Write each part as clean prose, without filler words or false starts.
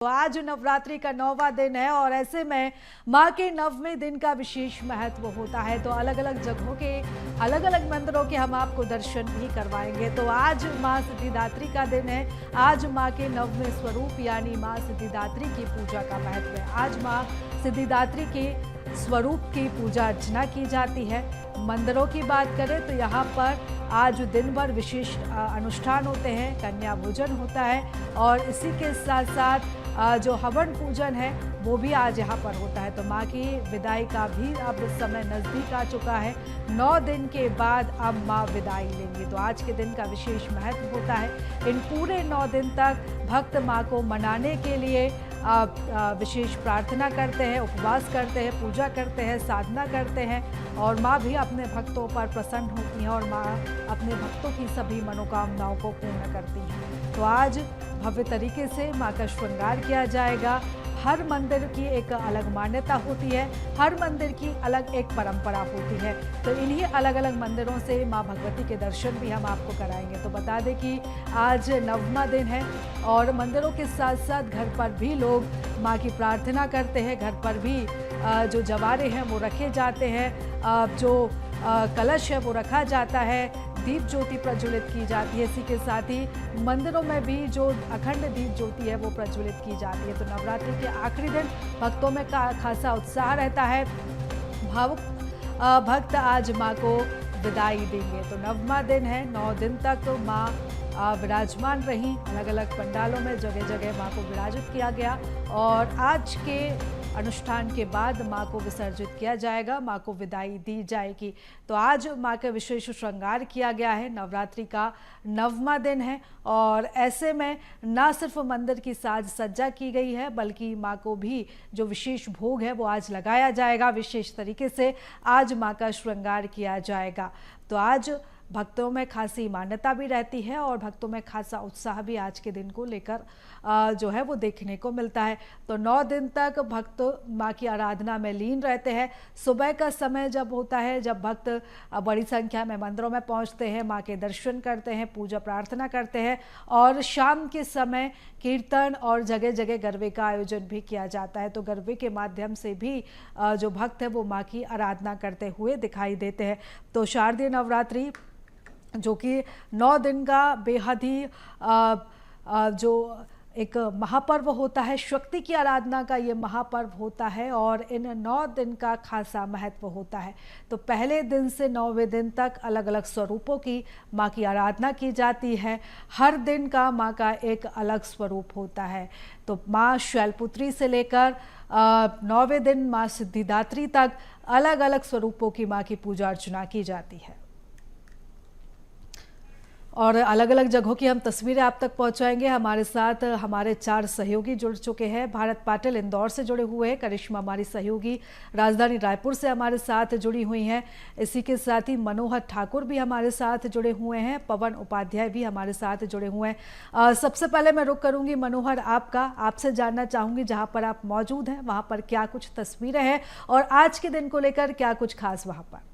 तो आज नवरात्रि का 9वां दिन है और ऐसे में माँ के 9वें दिन का विशेष महत्व होता है। तो अलग अलग जगहों के अलग अलग मंदिरों के हम आपको दर्शन भी करवाएंगे। तो आज माँ सिद्धिदात्री का दिन है। आज माँ के 9वें स्वरूप यानी माँ सिद्धिदात्री की पूजा का महत्व है। आज माँ सिद्धिदात्री के स्वरूप की पूजा अर्चना की जाती है। मंदिरों की बात करें तो यहाँ पर आज दिन भर विशेष अनुष्ठान होते हैं, कन्या भोजन होता है और इसी के साथ साथ जो हवन पूजन है वो भी आज यहाँ पर होता है। तो माँ की विदाई का भी अब समय नज़दीक आ चुका है। 9 दिन के बाद अब माँ विदाई लेंगी। तो आज के दिन का विशेष महत्व होता है। इन पूरे 9 दिन तक भक्त माँ को मनाने के लिए विशेष प्रार्थना करते हैं, उपवास करते हैं, पूजा करते हैं, साधना करते हैं और माँ भी अपने भक्तों पर प्रसन्न होती हैं और माँ अपने भक्तों की सभी मनोकामनाओं को पूर्ण करती हैं। तो आज भव्य तरीके से माँ का श्रृंगार किया जाएगा। हर मंदिर की एक अलग मान्यता होती है, हर मंदिर की अलग एक परंपरा होती है। तो इन्हीं अलग अलग मंदिरों से माँ भगवती के दर्शन भी हम आपको कराएंगे। तो बता दें कि आज 9वां दिन है और मंदिरों के साथ साथ घर पर भी लोग माँ की प्रार्थना करते हैं। घर पर भी जो जवारे हैं वो रखे जाते हैं, जो कलश है वो रखा जाता है, दीप ज्योति प्रज्वलित की जाती है। इसी के साथ ही मंदिरों में भी जो अखंड दीप ज्योति है वो प्रज्वलित की जाती है। तो नवरात्रि के आखिरी दिन भक्तों में खासा उत्साह रहता है। भावुक भक्त आज माँ को विदाई देंगे। तो 9वां दिन है, 9 दिन तक तो माँ विराजमान रही। अलग अलग पंडालों में जगह जगह माँ को विराजित किया गया और आज के अनुष्ठान के बाद माँ को विसर्जित किया जाएगा, माँ को विदाई दी जाएगी। तो आज माँ का विशेष श्रृंगार किया गया है। नवरात्रि का 9वां दिन है और ऐसे में न सिर्फ मंदिर की साज सज्जा की गई है बल्कि माँ को भी जो विशेष भोग है वो आज लगाया जाएगा। विशेष तरीके से आज माँ का श्रृंगार किया जाएगा। तो आज भक्तों में खासी मान्यता भी रहती है और भक्तों में खासा उत्साह भी आज के दिन को लेकर जो है वो देखने को मिलता है। तो 9 दिन तक भक्त माँ की आराधना में लीन रहते हैं। सुबह का समय जब होता है, जब भक्त बड़ी संख्या में मंदिरों में पहुँचते हैं, माँ के दर्शन करते हैं, पूजा प्रार्थना करते हैं और शाम के समय कीर्तन और जगह जगह गरबे का आयोजन भी किया जाता है। तो गरबे के माध्यम से भी जो भक्त है वो माँ की आराधना करते हुए दिखाई देते हैं। तो शारदीय नवरात्रि जो कि 9 दिन का बेहद ही जो एक महापर्व होता है, शक्ति की आराधना का ये महापर्व होता है और इन 9 दिन का खासा महत्व होता है। तो पहले दिन से 9वें दिन तक अलग अलग स्वरूपों की माँ की आराधना की जाती है। हर दिन का माँ का एक अलग स्वरूप होता है। तो माँ शैलपुत्री से लेकर 9वें दिन माँ सिद्धिदात्री तक अलग अलग स्वरूपों की माँ की पूजा अर्चना की जाती है और अलग अलग जगहों की हम तस्वीरें आप तक पहुंचाएंगे। हमारे साथ हमारे 4 सहयोगी जुड़ चुके हैं। भारत पाटिल इंदौर से जुड़े हुए हैं, करिश्मा हमारी सहयोगी राजधानी रायपुर से हमारे साथ जुड़ी हुई हैं। इसी के साथ ही मनोहर ठाकुर भी हमारे साथ जुड़े हुए हैं, पवन उपाध्याय भी हमारे साथ जुड़े हुए हैं। सबसे पहले मैं रुक करूँगी मनोहर आपसे जानना चाहूँगी जहाँ पर आप मौजूद हैं वहाँ पर क्या कुछ तस्वीरें हैं और आज के दिन को लेकर क्या कुछ खास वहाँ पर?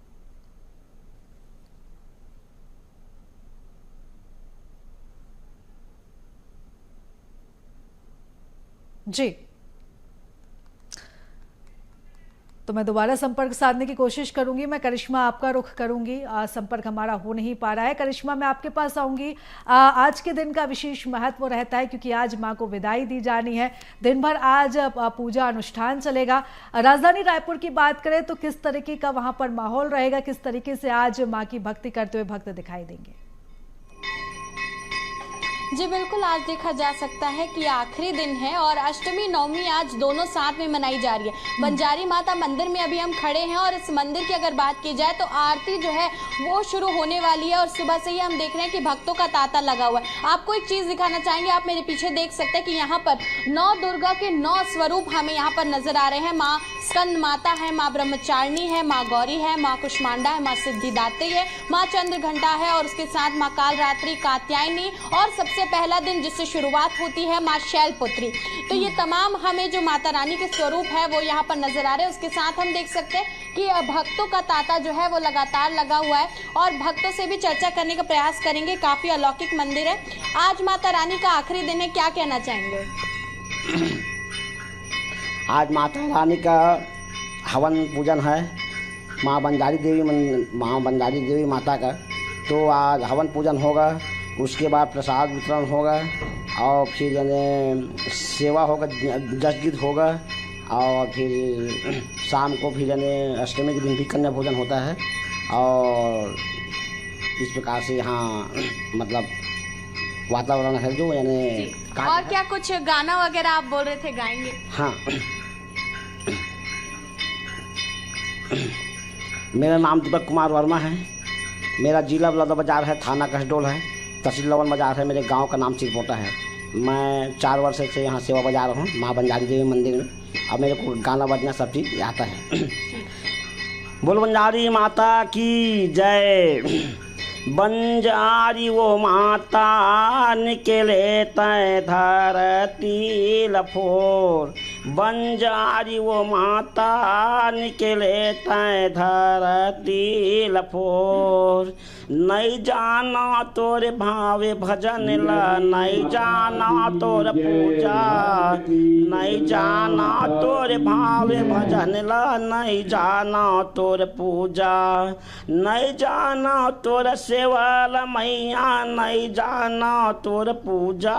जी, तो मैं दोबारा संपर्क साधने की कोशिश करूंगी। मैं करिश्मा आपका रुख करूंगी, संपर्क हमारा हो नहीं पा रहा है। करिश्मा मैं आपके पास आऊंगी। आज के दिन का विशेष महत्व रहता है क्योंकि आज माँ को विदाई दी जानी है। दिन भर आज पूजा अनुष्ठान चलेगा। राजधानी रायपुर की बात करें तो किस तरीके का वहां पर माहौल रहेगा, किस तरीके से आज माँ की भक्ति करते हुए भक्त दिखाई देंगे? जी बिल्कुल, आज देखा जा सकता है कि आखिरी दिन है और अष्टमी नवमी आज दोनों साथ में मनाई जा रही है। बंजारी माता मंदिर में अभी हम खड़े हैं और इस मंदिर की अगर बात की जाए तो आरती जो है वो शुरू होने वाली है और सुबह से ही हम देख रहे हैं कि भक्तों का तांता लगा हुआ है। आपको एक चीज दिखाना चाहेंगे, आप मेरे पीछे देख सकते हैं कि यहाँ पर 9 दुर्गा के 9 स्वरूप हमें यहाँ पर नजर आ रहे हैं। माँ स्कंद माता है, माँ ब्रह्मचारिणी है, माँ गौरी है, माँ कुष्मांडा है, माँ सिद्धिदात्री है, माँ चंद्र घंटा है और उसके साथ माँ कालरात्रि, कात्यायनी और सबसे पहला दिन जिससे शुरुआत होती है माँ शैलपुत्री। तो ये तमाम हमें जो माता रानी के स्वरूप है वो यहाँ पर नजर आ रहे हैं। उसके साथ हम देख सकते हैं कि भक्तों का तांता जो है वो लगातार लगा हुआ है और भक्तों से भी चर्चा करने का प्रयास करेंगे। काफी अलौकिक मंदिर है। आज माता रानी का आखिरी दिन है, क्या कहना चाहेंगे? आज माता रानी का हवन पूजन है, माँ बंजारी देवी माता का। तो आज हवन पूजन होगा, उसके बाद प्रसाद वितरण होगा और फिर यानी सेवा होगा, जस गीत होगा और फिर शाम को फिर यानी अष्टमी के दिन भी कन्या भोजन होता है। और इस प्रकार से यहाँ मतलब वातावरण है जो यानी। और क्या कुछ गाना वगैरह आप बोल रहे थे गाएंगे? हाँ, मेरा नाम दीपक कुमार वर्मा है, मेरा जिला बलौदा बाजार है, थाना कसडोल है, तहसील लवन बाजार है, मेरे गांव का नाम चिरपोटा है। मैं 4 वर्ष से यहाँ सेवा बजा रहा हूँ माँ बंजारी देवी मंदिर में। अब मेरे को गाना बजना सब चीज़ आता है। बोल बंजारी माता की जय। बंजारी वो माता निकले तय धरती लफोर, बंजारी वो माता निकले तय धरती लफोर। नहीं जाना तोरे भावे भजन ला, नहीं जाना तोर पूजा, नहीं जाना तोरे भावे भजन ला, नहीं जाना तोर पूजा, नहीं जाना तोर सेवा मैया, नहीं जाना तोर पूजा,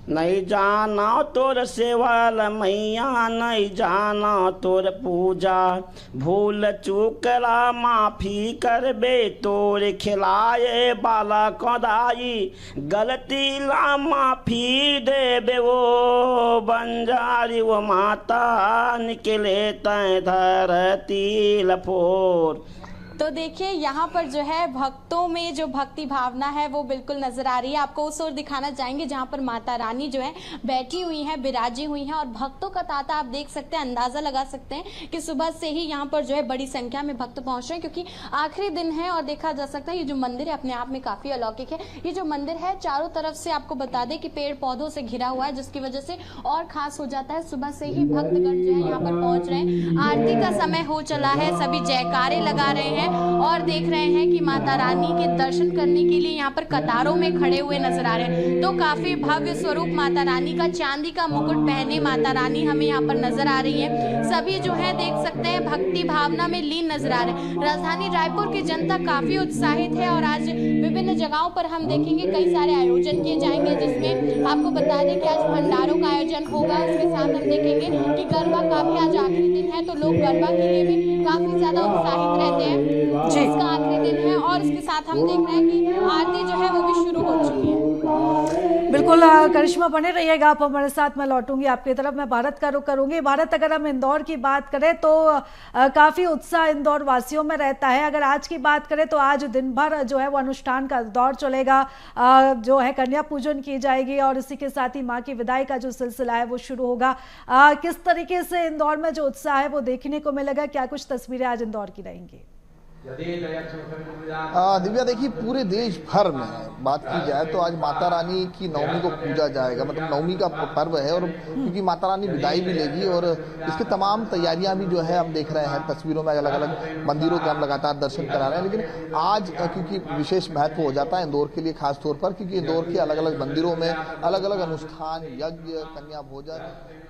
नहीं जाना तोर सेवा मैया, नहीं जाना तोर पूजा। भूल चूकला माफ़ी करबे तोर खिलाए बाला कदाई, गलती ला माफ़ी देबे वो बंजारी वो माता निकले तय धरती लफोर। तो देखिए यहाँ पर जो है भक्तों में जो भक्ति भावना है वो बिल्कुल नजर आ रही है। आपको उस ओर दिखाना चाहेंगे जहाँ पर माता रानी जो है बैठी हुई हैं, विराजी हुई हैं और भक्तों का तांता आप देख सकते हैं, अंदाजा लगा सकते हैं कि सुबह से ही यहाँ पर जो है बड़ी संख्या में भक्त पहुँच रहे हैं, क्योंकि आखिरी दिन है। और देखा जा सकता है ये जो मंदिर है अपने आप में काफ़ी अलौकिक है। ये जो मंदिर है चारों तरफ से आपको बता दें कि पेड़ पौधों से घिरा हुआ है, जिसकी वजह से और खास हो जाता है। सुबह से ही भक्तगण जो है यहाँ पर पहुँच रहे हैं। आरती का समय हो चला है, सभी जयकारे लगा रहे हैं और देख रहे हैं कि माता रानी के दर्शन करने के लिए यहाँ पर कतारों में खड़े हुए नजर आ रहे हैं। तो काफी भव्य स्वरूप माता रानी का, चांदी का मुकुट पहने माता रानी हमें यहाँ पर नजर आ रही है। सभी जो है देख सकते हैं भक्ति भावना में लीन नजर आ रहे हैं। राजधानी रायपुर की जनता काफी उत्साहित है और आज विभिन्न जगहों पर हम देखेंगे कई सारे आयोजन किए जाएंगे, जिसमें आपको बता दें कि आज भंडारों का आयोजन होगा। इसके साथ हम देखेंगे कि गरबा का भी आज आखिरी दिन है, तो लोग गरबा के लिए भी काफी ज्यादा उत्साहित रहते हैं। इसका आखिरी दिन है और इसके साथ हम देख रहे हैं कि आरती जो है वो भी शुरू हो चुकी है। बिल्कुल करिश्मा, बने रहिएगा आप हमारे साथ। मैं लौटूंगी आपकी तरफ, मैं भारत का रुख करूंगी। भारत, अगर हम इंदौर की बात करें तो काफी उत्साह इंदौर वासियों में रहता है। अगर आज की बात करें तो आज दिन भर जो है वो अनुष्ठान का दौर चलेगा, जो है कन्या पूजन की जाएगी और इसी के साथ ही माँ की विदाई का जो सिलसिला है वो शुरू होगा। किस तरीके से इंदौर में जो उत्साह है वो देखने को मिलेगा, क्या कुछ तस्वीरें आज इंदौर की रहेंगी? दिव्या, देखिए पूरे देश भर में बात की जाए तो आज माता रानी की नवमी को पूजा जाएगा, मतलब नवमी का पर्व है। और क्योंकि माता रानी विदाई भी लेगी और इसके तमाम तैयारियां भी जो है हम देख रहे हैं तस्वीरों में, अलग अलग मंदिरों के हम लगातार दर्शन करा रहे हैं। लेकिन आज क्योंकि विशेष महत्व हो जाता है इंदौर के लिए खास तौर पर, क्योंकि इंदौर के अलग अलग मंदिरों में अलग अलग अनुष्ठान, यज्ञ, कन्या भोजन,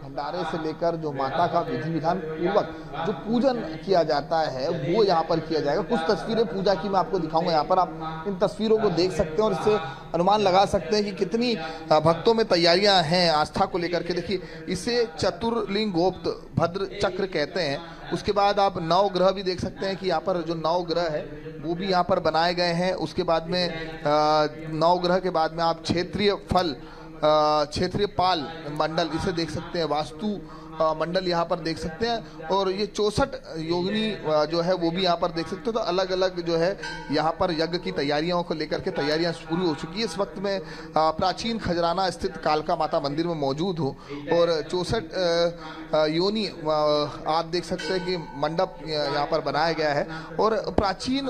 भंडारे से लेकर जो माता का विधि विधान पूर्वक जो पूजन किया जाता है वो यहाँ पर किया जाएगा। कुछ तस्वीरें पूजा की मैं आपको दिखाऊंगा, यहाँ पर आप इन तस्वीरों को देख सकते हैं और इससे अनुमान लगा सकते हैं कि कितनी भक्तों में तैयारियां हैं आस्था को लेकर के। देखिए, इसे चतुर्लिंगोक्त भद्र चक्र कहते हैं। उसके बाद आप नवग्रह भी देख सकते हैं कि यहाँ पर जो नवग्रह है वो भी यहाँ पर बनाए गए हैं। उसके बाद में नवग्रह के बाद में आप क्षेत्रीय फल, क्षेत्रीय पाल मंडल इसे देख सकते हैं, वास्तु मंडल यहाँ पर देख सकते हैं। और ये 64 योगिनी जो है वो भी यहाँ पर देख सकते हो। तो अलग अलग जो है यहाँ पर यज्ञ की तैयारियों को लेकर के तैयारियां शुरू हो चुकी है। इस वक्त में प्राचीन खजराना स्थित कालका माता मंदिर में मौजूद हूँ और 64 योनि आप देख सकते हैं कि मंडप यहाँ पर बनाया गया है और प्राचीन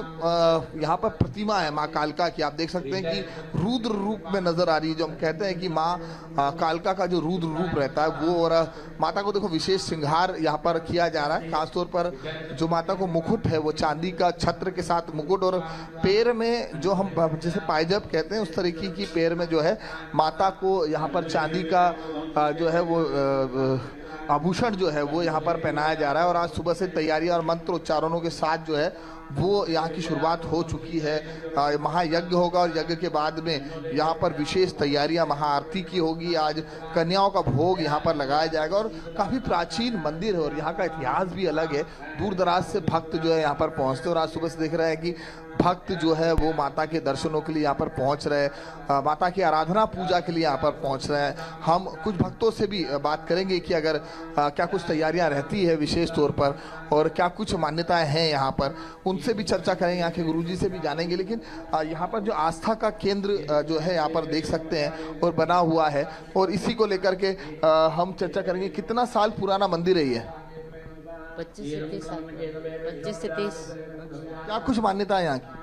यहाँ पर प्रतिमा है माँ कालका की। आप देख सकते हैं कि रुद्र रूप में नजर आ रही है, जो हम कहते हैं कि माँ कालका का जो रुद्र रूप रहता है वो। और माता को देखो विशेष श्रृंगार यहाँ पर किया जा रहा है। खासतौर पर जो माता को मुकुट है वो चांदी का छत्र के साथ मुकुट, और पैर में जो हम जैसे पायजब कहते हैं उस तरीके की पैर में जो है माता को यहाँ पर चांदी का जो है वो आभूषण जो है वो यहाँ पर पहनाया जा रहा है। और आज सुबह से तैयारियां और मंत्र उच्चारणों के साथ जो है वो यहाँ की शुरुआत हो चुकी है। महायज्ञ होगा और यज्ञ के बाद में यहाँ पर विशेष तैयारियां महाआरती की होगी। आज कन्याओं का भोग यहाँ पर लगाया जाएगा और काफ़ी प्राचीन मंदिर है और यहाँ का इतिहास भी अलग है। दूर दराज से भक्त जो है यहाँ पर पहुँचते हैं और आज सुबह से देख रहे हैं कि भक्त जो है वो माता के दर्शनों के लिए यहाँ पर पहुँच रहे हैं, माता की आराधना पूजा के लिए यहाँ पर पहुँच रहे हैं। हम कुछ भक्तों से भी बात करेंगे कि अगर क्या कुछ तैयारियाँ रहती है विशेष तौर पर और क्या कुछ मान्यताएं हैं यहाँ पर, उनसे भी चर्चा करेंगे, यहाँ के गुरुजी से भी जानेंगे। लेकिन यहाँ पर जो आस्था का केंद्र जो है यहाँ पर देख सकते हैं और बना हुआ है, और इसी को लेकर के हम चर्चा करेंगे। कितना साल पुराना मंदिर है ये? 25 से 30 साल, 25 से 30। क्या कुछ मान्यता है यहाँ की?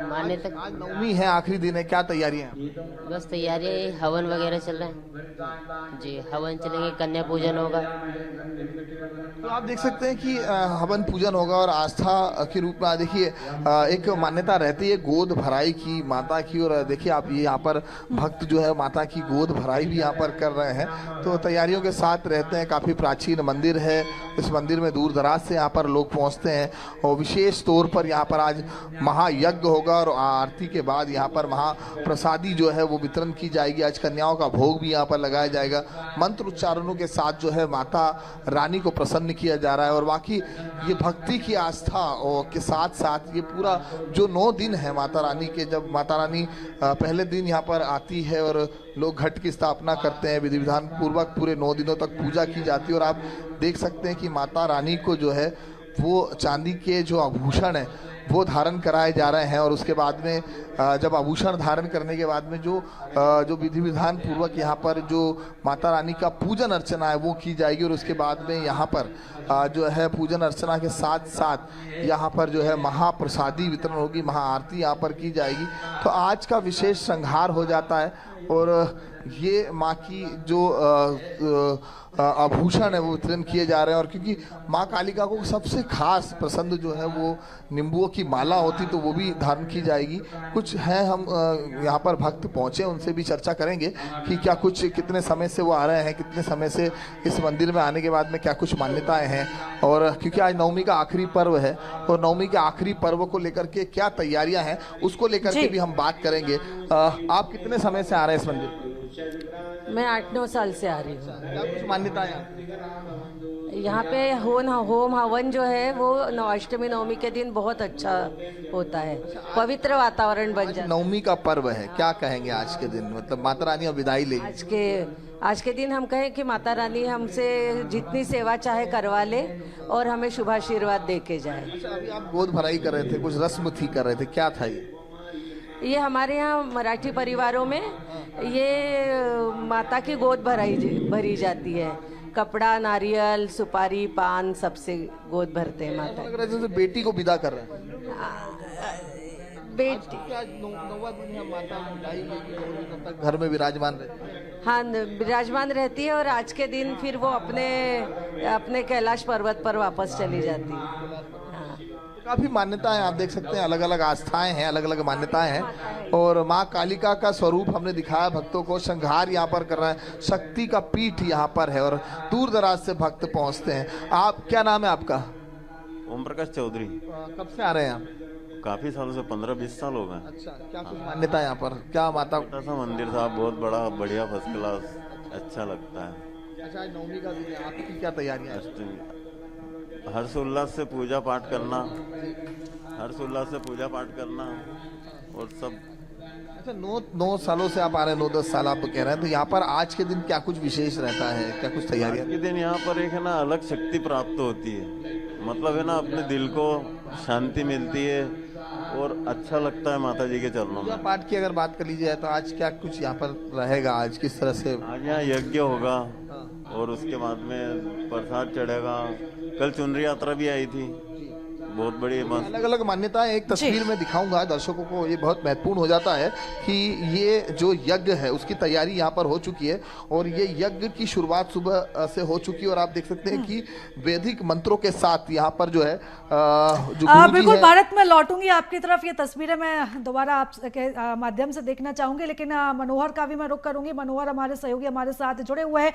मान्यता आज नवमी है, आखिरी दिन है, क्या तैयारियां हैं? बस तैयारी, हवन वगैरह चल रहे हैं जी। हवन चलेंगे, कन्या पूजन होगा। तो आप देख सकते हैं कि हवन पूजन होगा और आस्था के रूप में देखिए एक मान्यता रहती है गोद भराई की माता की। और देखिए आप ये यहाँ पर भक्त जो है माता की गोद भराई भी यहाँ पर कर रहे हैं, तो तैयारियों के साथ रहते हैं। काफ़ी प्राचीन मंदिर है, इस मंदिर में दूर दराज से यहाँ पर लोग पहुँचते हैं और विशेष तौर पर यहाँ पर आज महायज्ञ होगा और आरती के बाद यहाँ पर महाप्रसादी जो है वो वितरण की जाएगी। आज कन्याओं का भोग भी यहाँ पर लगाया जाएगा। मंत्र उच्चारणों के साथ जो है माता रानी को प्रसन्न किया जा रहा है। और बाकी ये भक्ति की आस्था और के साथ साथ ये पूरा जो 9 दिन है माता रानी के, जब माता रानी पहले दिन यहाँ पर आती है और लोग घट की स्थापना करते हैं, विधि विधान पूर्वक पूरे 9 दिनों तक पूजा की जाती है। और आप देख सकते हैं कि माता रानी को जो है वो चांदी के जो आभूषण है वो धारण कराए जा रहे हैं। और उसके बाद में जब आभूषण धारण करने के बाद में जो विधि विधान पूर्वक यहाँ पर जो माता रानी का पूजन अर्चना है वो की जाएगी। और उसके बाद में यहाँ पर जो है पूजन अर्चना के साथ साथ यहाँ पर जो है महाप्रसादी वितरण होगी, महाआरती यहाँ पर की जाएगी। तो आज का विशेष श्रृंगार हो जाता है और ये माँ की जो आभूषण है वो वितरण किए जा रहे हैं। और क्योंकि माँ कालिका को सबसे खास पसंद जो है वो नींबुओं की माला होती, तो वो भी धारण की जाएगी। कुछ हैं हम यहाँ पर भक्त पहुँचे, उनसे भी चर्चा करेंगे कि क्या कुछ कितने समय से वो आ रहे हैं, कितने समय से इस मंदिर में आने के बाद में क्या कुछ मान्यताएं हैं। और क्योंकि आज नवमी का आखिरी पर्व है और नवमी के आखिरी पर्व को लेकर के क्या तैयारियां हैं उसको लेकर के भी हम बात करेंगे। आप कितने समय से आ रहे हैं इस मंदिर? मैं 8-9 साल से आ रही हूँ। क्या कुछ मान्यताएं? यहाँ पे होम हवन जो है वो अष्टमी नवमी के दिन बहुत अच्छा होता है, पवित्र वातावरण बन जाता है। नवमी का पर्व है, क्या कहेंगे आज के दिन? मतलब माता रानी अब विदाई लेगी। आज के दिन हम कहें कि माता रानी हमसे जितनी सेवा चाहे करवा ले और हमें शुभाशीर्वाद दे के जाए। अभी आप गोद भराई कर रहे थे, कुछ रस्म थी कर रहे थे, क्या था ये हमारे यहाँ मराठी परिवारों में ये माता की गोद भरी जाती है। कपड़ा, नारियल, सुपारी, पान सबसे गोद भरते हैं माता। लग रहा है जैसे बेटी को विदा कर रहे हैं। बेटी नौवा दिन है, माता विदाई लेगी, 9 दिनों तक घर में विराजमान रहती है। हाँ, विराजमान रहती है और आज के दिन फिर वो अपने कैलाश पर्वत पर वापस चली जाती है। काफ़ी मान्यताएं आप देख सकते हैं, अलग अलग आस्थाएं हैं, अलग अलग मान्यताएं हैं। और माँ कालिका का स्वरूप हमने दिखाया भक्तों को, श्रृंगार यहाँ पर कर रहे हैं, शक्ति का पीठ यहाँ पर है और दूर दराज से भक्त पहुँचते हैं। आप, क्या नाम है आपका? ओम प्रकाश चौधरी। कब से आ रहे हैं आप? काफी सालों से, 15-20 साल हो गए। अच्छा, क्या कुछ मान्यता है यहाँ पर? क्या माता? छोटा सा मंदिर था, बहुत बड़ा, बढ़िया, फर्स्ट क्लास, अच्छा लगता है। अच्छा, आज नवमी का दिन है, आपकी क्या तैयारियां हैं? अष्टमी हर्षोल्लास से पूजा पाठ करना, हर्षोल्लास से पूजा पाठ करना और सब। अच्छा, 9 सालों से आप आ रहे हैं, 9-10 साल आप कह रहे हैं, तो यहाँ पर आज के दिन क्या कुछ विशेष रहता है, क्या कुछ तैयारियां? आज के दिन यहाँ पर एक है ना अलग शक्ति प्राप्त होती है, मतलब है ना अपने दिल को शांति मिलती है और अच्छा लगता है माता जी के चरणों में। पाठ की अगर बात कर ली जाए तो आज क्या कुछ यहाँ पर रहेगा? आज किस तरह से? आज यहाँ यज्ञ होगा और उसके बाद में प्रसाद चढ़ेगा। कल चुनरी यात्रा भी आई थी, बहुत बड़ी अलग अलग मान्यताएं, एक तस्वीर में दिखाऊंगा दर्शकों को, ये बहुत महत्वपूर्ण हो जाता है कि ये जो यज्ञ है उसकी तैयारी यहाँ पर हो चुकी है और ये यज्ञ की शुरुआत सुबह से हो चुकी है और आप देख सकते हैं कि वैदिक मंत्रों के साथ यहाँ पर जो है जो गुरुजी बिल्कुल है, भारत में लौटूंगी आपकी तरफ। ये तस्वीरें मैं दोबारा आपके माध्यम से देखना चाहूंगी, लेकिन मनोहर का भी मैं रुख करूंगी। मनोहर हमारे सहयोगी हमारे साथ जुड़े हुए हैं।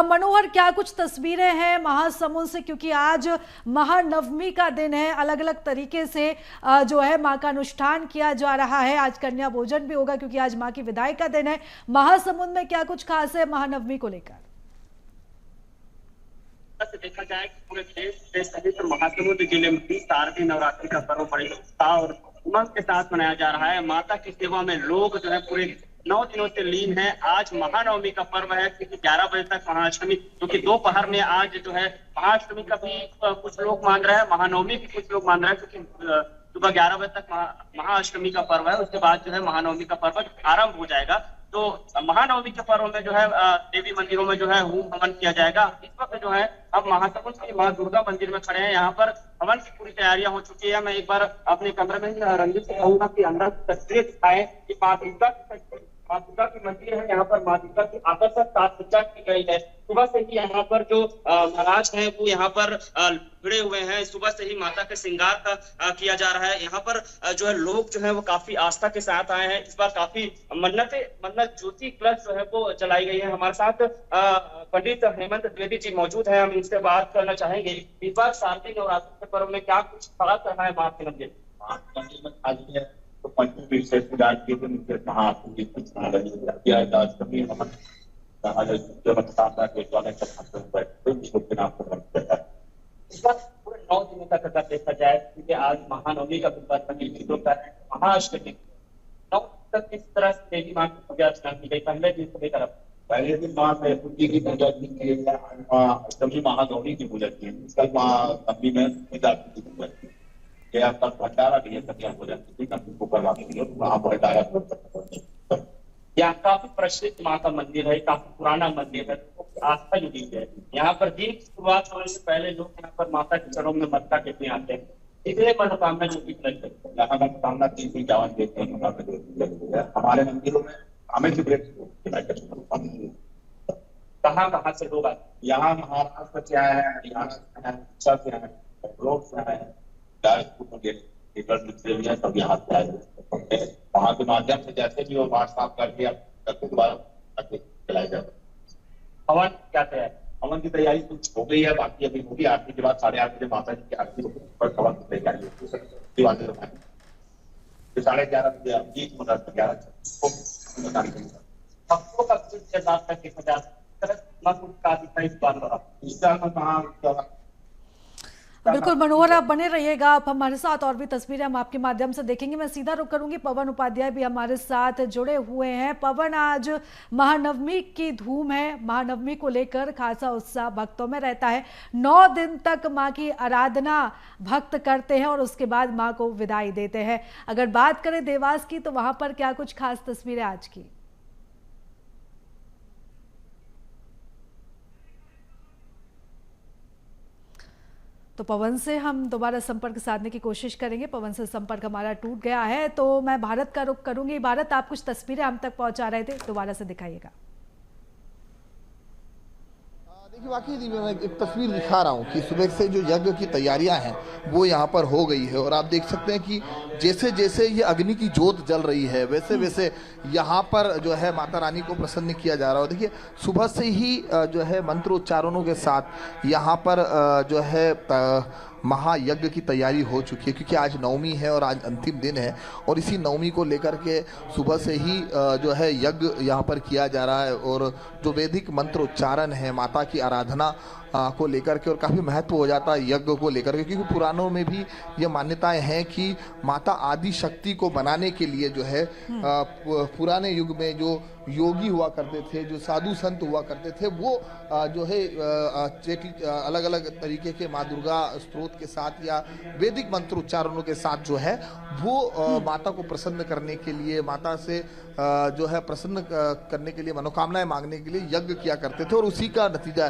मनोहर, क्या कुछ तस्वीरें हैं महासमुंद से, क्योंकि आज महानवमी का दिन है, अलग अलग तरीके से जो है माँ का अनुष्ठान किया जा रहा है। आज कन्या भोजन भी होगा क्योंकि आज माँ की विदाई का दिन है। महासमुंद में क्या कुछ खास है महानवमी को लेकर? देखा जाए कि पूरे देश सहित महासमुंद जिले में भी शारदीय नवरात्रि का पर्व बड़े उत्साह और उमंग के साथ मनाया जा रहा है। माता की सेवा में लोग जो है पूरे 9 दिनों से लीन है। आज महानवमी का पर्व है क्योंकि 11 बजे तक महाअष्टमी, क्योंकि दोपहर में आज जो है महाअष्टमी का भी कुछ लोग मान रहे हैं, महानवमी भी कुछ लोग मान रहे हैं, क्योंकि सुबह 11 बजे तक महाअष्टमी का पर्व है। उसके बाद जो है महानवमी का पर्व आरंभ हो जाएगा। तो महानवमी के पर्व में जो है देवी मंदिरों में जो है होम हवन किया जाएगा। इस वक्त जो है अब महासमुंद की माँ दुर्गा मंदिर में खड़े हैं। यहाँ पर हवन की पूरी तैयारियां हो चुकी है। मैं एक बार अपने कमरे में रंजित से कहूंगा कि अंदर तस्वीरें दिखाएं कि माँ दुर्गा की मंदिर है। यहाँ पर माँ दुर्गा की आकर्षक साज सज्जा की गई है। सुबह से ही यहाँ पर जो महाराज हैं वो यहाँ पर भिड़े हुए हैं। सुबह से ही माता के श्रृंगार का किया जा रहा है। यहाँ पर जो है लोग जो है वो काफी आस्था के साथ आए हैं। इस बार काफी मन्नत ज्योति कलश जो है वो जलाई गई है। हमारे साथ पंडित हेमंत द्विवेदी जी मौजूद है, हम इनसे बात करना चाहेंगे। इस बार शारदीय नवरात्रि के पर्व में क्या कुछ खास रहा है माँ के मंदिर में? तो पंचमी से पूजा के दिन फिर महापूजी किया अष्टमी नमन इस बार पूरे 9 दिनों तक अगर देखा जाए, क्योंकि आज महानवमी का महाअष्टमी 9 तक किस तरह से देवी माँ की पूजा अर्चना की गई? पहले दिन से लेकर पहले दिन माँ सरस्वती की पूजा की, अष्टमी महानवमी की पूजा की, कल महानवमी में सीता की पूजा की, आपका भंडारा भी है कन्या भोजन को करवाने के लिए वहाँ भंडारा। यहाँ काफी प्रसिद्ध माँ का मंदिर है, काफी पुराना मंदिर है, आस्था जुड़ी है। यहाँ पर दिन की शुरुआत होने से पहले लोग यहाँ पर माता के चरणों में मत्था टेकने आते हैं। इतने मनोकामना जो भी यहाँ मनोकामना 351 देते हैं। हमारे मंदिरों में हमें कहाँ से लोग आते हैं? यहाँ महाराष्ट्र से आए हैं, हरियाणा से आए हैं, उड़ीसा से आए हैं, लोग से आए हैं, सब यहाँ से आए। वहाँ के माध्यम से जैसे भी वो व्हाट्सएप करके चलाए जाते। हवन क्या तैयारी? हवन की तैयारी कुछ हो गई है, बाकी अभी होगी। आरती के बाद 8:30 बजे माता जी की आरती पर हवन की तैयारी होगी। 11:30 बजे गीत मंडल 11 भक्तों का इस साल में कहाँ बिल्कुल मनोहर, आप बने रहिएगा, आप हमारे साथ और भी तस्वीरें हम आपके माध्यम से देखेंगे। मैं सीधा रुख करूंगी, पवन उपाध्याय भी हमारे साथ जुड़े हुए हैं। पवन, आज महानवमी की धूम है, महानवमी को लेकर खासा उत्साह भक्तों में रहता है। 9 दिन तक माँ की आराधना भक्त करते हैं और उसके बाद माँ को विदाई देते हैं। अगर बात करें देवास की, तो वहां पर क्या कुछ खास तस्वीरें आज की? तो पवन से हम दोबारा संपर्क साधने की कोशिश करेंगे। पवन से संपर्क हमारा टूट गया है, तो मैं भारत का रुख करूंगी। भारत, आप कुछ तस्वीरें हम तक पहुंचा रहे थे, दोबारा से दिखाइएगा। देखिए, वाकई मैं एक तस्वीर दिखा रहा हूँ कि सुबह से जो यज्ञ की तैयारियां हैं वो यहाँ पर हो गई है और आप देख सकते हैं कि जैसे जैसे ये अग्नि की जोत जल रही है वैसे वैसे यहाँ पर जो है माता रानी को प्रसन्न किया जा रहा है। देखिए, सुबह से ही जो है मंत्रोच्चारणों के साथ यहाँ पर जो है महायज्ञ की तैयारी हो चुकी है, क्योंकि आज नवमी है और आज अंतिम दिन है और इसी नवमी को लेकर के सुबह से ही जो है यज्ञ यहाँ पर किया जा रहा है और जो वैदिक मंत्रोच्चारण है माता की आराधना को लेकर के और काफ़ी महत्व हो जाता है यज्ञ को लेकर के, क्योंकि पुराणों में भी ये मान्यताएं हैं कि माता आदि शक्ति को बनाने के लिए जो है पुराने युग में जो योगी हुआ करते थे, जो साधु संत हुआ करते थे, वो जो है अलग अलग तरीके के माँ दुर्गा स्तोत्र के साथ या वैदिक मंत्रोच्चारणों के साथ जो है वो माता को प्रसन्न करने के लिए, माता से जो है प्रसन्न करने के लिए, मनोकामनाएं मांगने के लिए यज्ञ किया करते थे और उसी का नतीजा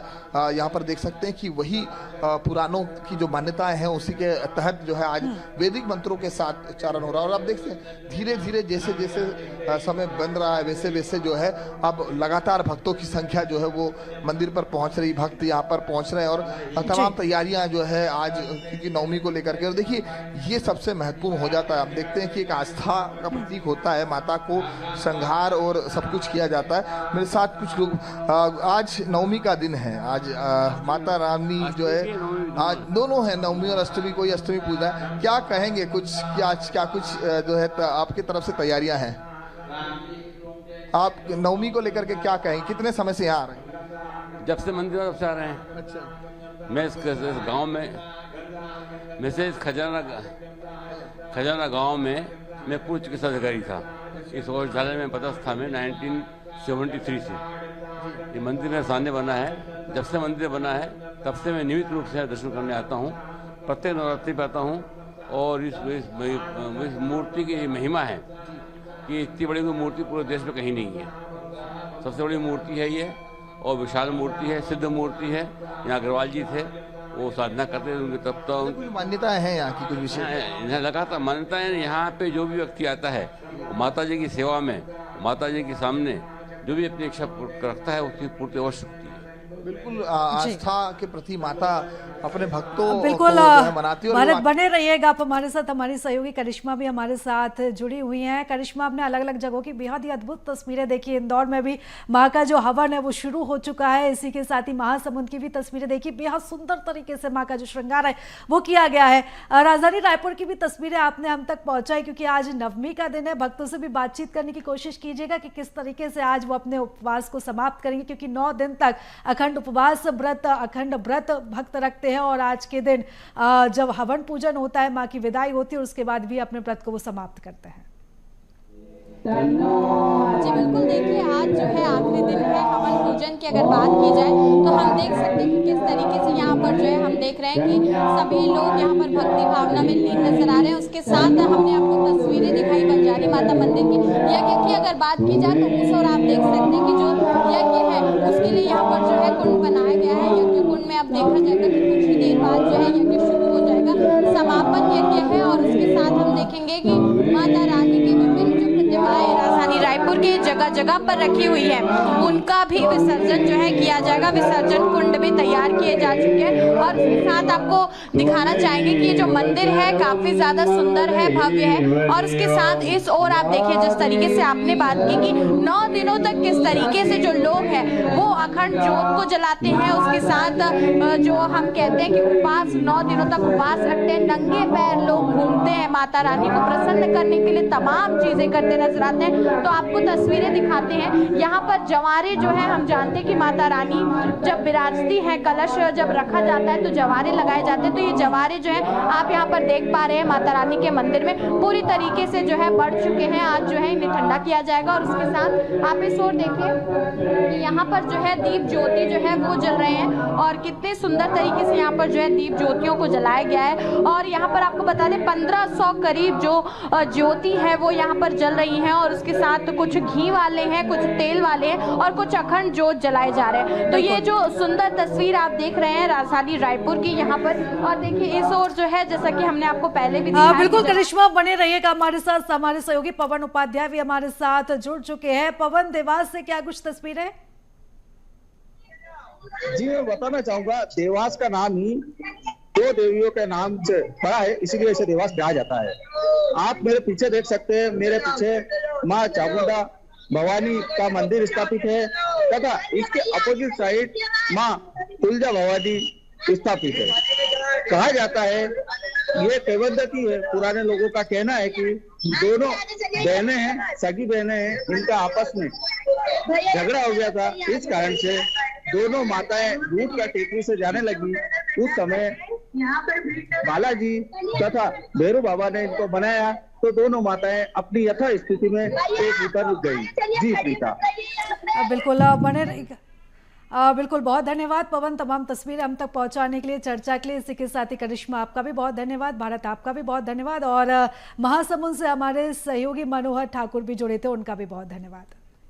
यहाँ पर देख सकते हैं कि वही पुराणों की जो मान्यताएं हैं उसी के तहत जो है आज वैदिक मंत्रों के साथ चारण हो रहा है। और आप देखते हैं धीरे धीरे जैसे जैसे समय बन रहा है वैसे वैसे जो है अब लगातार भक्तों की संख्या जो है वो मंदिर पर पहुंच रही, भक्त यहाँ पर पहुंच रहे हैं और तमाम तैयारियां जो है आज क्योंकि नवमी को लेकर के। और देखिए ये सबसे महत्वपूर्ण हो जाता है। आप देखते हैं कि एक आस्था का प्रतीक होता है, माता को श्रृंगार और सब कुछ किया जाता है। मेरे साथ कुछ लोग, आज नवमी का दिन है, आज माता रानी जो है आज दोनों है, नवमी और अष्टमी, कोई अष्टमी पूजा है। क्या कहेंगे कुछ क्या कुछ जो है आपकी तरफ से तैयारियां हैं? आप नवमी को लेकर के क्या कहेंगे? कितने समय से यहाँ आ रहे हैं? जब से मंदिर तब से आ रहे हैं। अच्छा, मैं इस गांव में इस खजाना गांव में मैं पूर्व चिकित्सा अधिकारी था। इस औषधालय में पदस्थ था मैं 1973 से। ये मंदिर मेरे सामने बना है। जब से मंदिर बना है तब से मैं नियमित रूप से दर्शन करने आता हूँ, प्रत्येक नवरात्रि पे आता हूँ। और इस मूर्ति की महिमा है कि इतनी बड़ी कोई मूर्ति पूरे देश में कहीं नहीं है। सबसे बड़ी मूर्ति है ये और विशाल मूर्ति है, सिद्ध मूर्ति है। यहाँ अग्रवाल जी थे, वो साधना करते थे, उनके तब तो कुछ मान्यताएं हैं यहाँ की, कुछ विषय यहाँ लगातार मान्यताएं। यहाँ पे जो भी व्यक्ति आता है माता जी की सेवा में, माता जी के सामने जो भी अपनी इच्छा रखता है उसकी पूर्ति अवश्य होती है। बिल्कुल आस्था के प्रति माता अपने भक्तों बिल्कुल को मनाती है। भारत बने रहिएगा आप हमारे साथ। हमारी सहयोगी करिश्मा भी हमारे साथ जुड़ी हुई हैं। करिश्मा, आपने अलग अलग जगहों की बेहद ही अद्भुत तस्वीरें देखी। इंदौर में भी माँ का जो हवन है वो शुरू हो चुका है। इसी के साथ ही महासमुंद की भी तस्वीरें देखी। बेहद सुंदर तरीके से माँ का जो श्रृंगार है वो किया गया है। राजधानी रायपुर की भी तस्वीरें आपने हम तक पहुंचाई, क्योंकि आज नवमी का दिन है। भक्तों से भी बातचीत करने की कोशिश कीजिएगा कि किस तरीके से आज वो अपने उपवास को समाप्त करेंगे, क्योंकि 9 दिन तक अखंड उपवास अखंड व्रत भक्त रखते हैं। और आज के दिन जब हवन पूजन होता है, मां की विदाई होती है और उसके बाद भी अपने व्रत को वो समाप्त करते हैं। जी बिल्कुल, देखिए आज जो है आखिरी दिन है हवन पूजन की। अगर बात की जाए तो हम देख सकते हैं कि किस तरीके से यहाँ पर जो है हम देख रहे हैं कि सभी लोग यहाँ पर भक्ति भावना में लीन नजर आ रहे हैं। उसके साथ हमने आपको तस्वीरें दिखाई बंजारी माता मंदिर की। यज्ञ की अगर बात की जाए तो उस और आप देख सकते हैं कि जो यज्ञ है उसके लिए यहाँ पर जो है कुंड बनाया गया है। यज्ञ कुंड में अब देखा जाएगा कि कुछ ही देर बाद जो है यज्ञ शुरू हो जाएगा। समापन यज्ञ है और उसके साथ हम देखेंगे कि माता रानी की विभिन्न जो प्रतिमाएं राजधानी रायपुर के जगह जगह पर रखी हुई है उनका भी विसर्जन जो है किया जाएगा। विसर्जन कुंड भी तैयार किए जा चुके हैं। और उसके साथ आपको दिखाना चाहेंगे कि ये जो मंदिर है काफी ज्यादा सुंदर है, भव्य है। और उसके साथ इस ओर आप देखिए जिस तरीके से आपने बात की कि 9 दिनों तक किस तरीके से जो लोग हैं वो अखंड ज्योत को जलाते हैं। उसके साथ जो हम कहते हैं कि उपवास 9 दिनों तक उपवास रखते हैं, नंगे पैर लोग घूमते हैं, माता रानी को प्रसन्न करने के लिए तमाम चीजें करते नजर आते हैं। तो आपको तस्वीरें दिखाते हैं। यहाँ पर जवारे जो है हम जानते हैं कि माता रानी जब विराजती है, कलश जब रखा जाता है तो जवारे लगाए जाते हैं। तो ये जवारे जो है आप यहाँ पर देख पा रहे हैं माता रानी के मंदिर में पूरी तरीके से जो है बढ़ चुके हैं। आज जो है इन्हें ठंडा किया जाएगा। और उसके साथ आप इस ओर देखिए यहाँ पर जो है दीप ज्योति जो है वो जल रहे हैं और कितने सुंदर तरीके से यहाँ पर जो है दीप ज्योतियों को जलाया गया है। और यहाँ पर आपको बता दें 1500 करीब जो ज्योति है वो यहाँ पर जल रही हैं। और उसके साथ कुछ घी वाले हैं, कुछ तेल वाले हैं और कुछ अखंड ज्योत जलाए जा रहे हैं। तो ये जो सुंदर तस्वीर आप देख रहे हैं राजधानी रायपुर की यहाँ पर। और देखिए इस ओर जो है जैसा कि हमने आपको पहले भी दिखाया। बिल्कुल करिश्मा, बने रहिएगा हमारे साथ। हमारे सहयोगी पवन उपाध्याय भी हमारे साथ जुड़ चुके हैं। पवन, देवास से क्या कुछ तस्वीरें? जी मैं बताना चाहूंगा, देवास का नाम ही 2 देवियों के नाम से पड़ा है, इसीलिए इसे देवास कहा जाता है। आप मेरे पीछे देख सकते हैं, मेरे पीछे माँ चामुंडा भवानी का मंदिर स्थापित है तथा इसके अपोजिट साइड माँ तुलजा भवानी स्थापित है। कहा जाता है, ये किंवदंती है, पुराने लोगों का कहना है कि दोनों बहनें हैं, सगी बहनें हैं, इनका आपस में झगड़ा हो गया था। इस कारण से दोनों माताएं दूध का टेकरी से जाने लगी। उस समय बालाजी तथा भैरू बाबा ने इनको बनाया तो दोनों माताएं अपनी यथा स्थिति में एक ऊपर रुक गई। जी प्रीता, बिल्कुल बने रहिएगा। बिल्कुल, बहुत धन्यवाद पवन, तमाम तस्वीरें हम तक पहुंचाने के लिए, चर्चा के लिए। इसी के साथ ही करिश्मा, आपका भी बहुत धन्यवाद। भारत, आपका भी बहुत धन्यवाद। और महासमुंद से हमारे सहयोगी मनोहर ठाकुर भी जुड़े थे, उनका भी बहुत धन्यवाद।